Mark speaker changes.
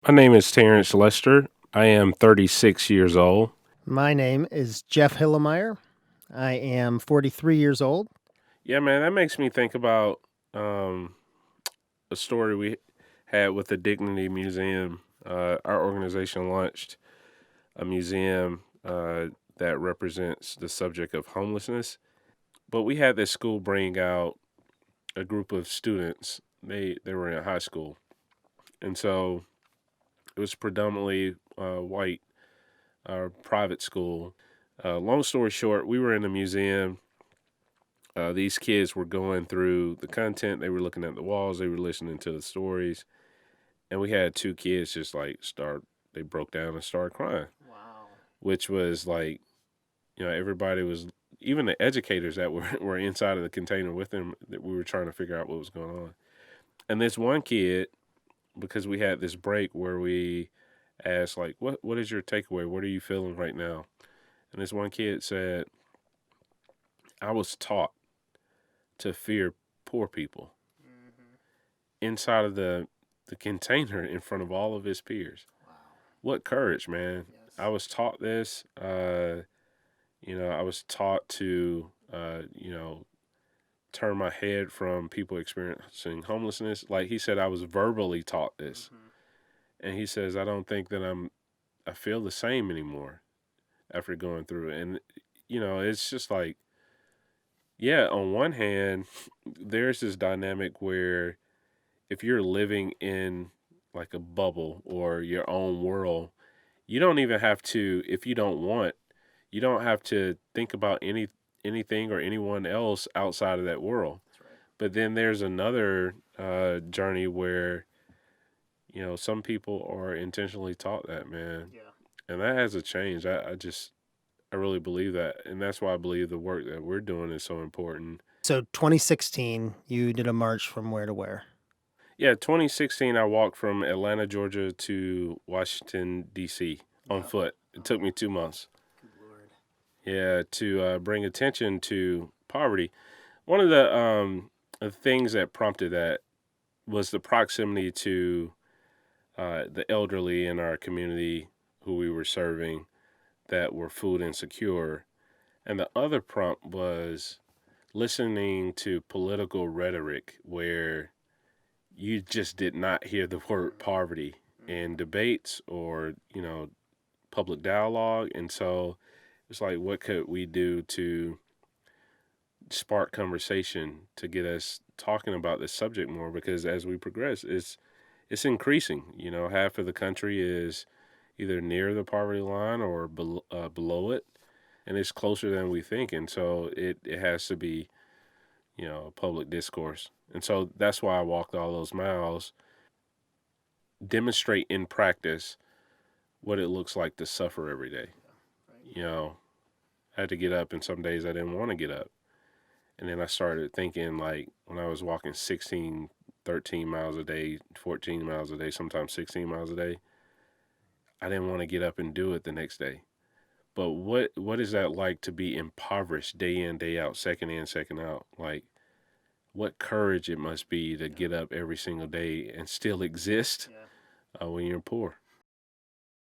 Speaker 1: My name is Terence Lester. I am 36 years old.
Speaker 2: My name is Jeff Hilimire. I am 43 years old.
Speaker 1: Yeah, man, that makes me think about um, a story we had with the Dignity Museum. Our organization launched a museum that represents the subject of homelessness. But we had this school bring out a group of students. They were in high school, and so it was predominantly white, private school. Long story short, we were in a museum. These kids were going through the content. They were looking at the walls. They were listening to the stories, and we had two kids just like start. They broke down and started crying,
Speaker 2: Wow.
Speaker 1: which was like, everybody was, even the educators that were inside of the container with them. That we were trying to figure out what was going on. And this one kid, because we had this break where we asked like, what is your takeaway? What are you feeling right now? And this one kid said, I was taught to fear poor people
Speaker 2: Mm-hmm.
Speaker 1: inside of the container in front of all of his peers.
Speaker 2: Wow.
Speaker 1: What courage, man.
Speaker 2: Yes.
Speaker 1: I was taught this. I was taught to, turn my head from people experiencing homelessness. Like he said, I was verbally taught this.
Speaker 2: Mm-hmm.
Speaker 1: And he says, I don't think that I feel the same anymore after going through it. And, it's just like, yeah, on one hand, there's this dynamic where if you're living in like a bubble or your own world, you don't even have to, if you don't want, you don't have to think about anything or anyone else outside of that world.
Speaker 2: That's right.
Speaker 1: But then there's another journey where some people are intentionally taught that, man,
Speaker 2: Yeah.
Speaker 1: and that has to change. I really believe that, and that's why I believe the work that we're doing is so important.
Speaker 2: So 2016, you did a march from where to where?
Speaker 1: Yeah, 2016, I walked from Atlanta, Georgia to Washington, D.C. on
Speaker 2: Yeah.
Speaker 1: foot. It took me 2 months.
Speaker 2: Good Lord.
Speaker 1: Yeah, to bring attention to poverty. One of the things that prompted that was the proximity to the elderly in our community who we were serving that were food insecure. And the other prompt was listening to political rhetoric where you just did not hear the word poverty in debates or, public dialogue. And so it's like, what could we do to spark conversation to get us talking about this subject more? Because as we progress, it's increasing. Half of the country is either near the poverty line or below it, and it's closer than we think. And so it has to be, a public discourse. And so that's why I walked all those miles, demonstrate in practice what it looks like to suffer every day.
Speaker 2: Yeah. Right.
Speaker 1: I had to get up, and some days I didn't want to get up. And then I started thinking, like, when I was walking 16, 13 miles a day, 14 miles a day, sometimes 16 miles a day, I didn't want to get up and do it the next day. But what is that like to be impoverished day in, day out, second in, second out? Like, what courage it must be to
Speaker 2: Yeah.
Speaker 1: get up every single day and still exist
Speaker 2: Yeah.
Speaker 1: when you're poor.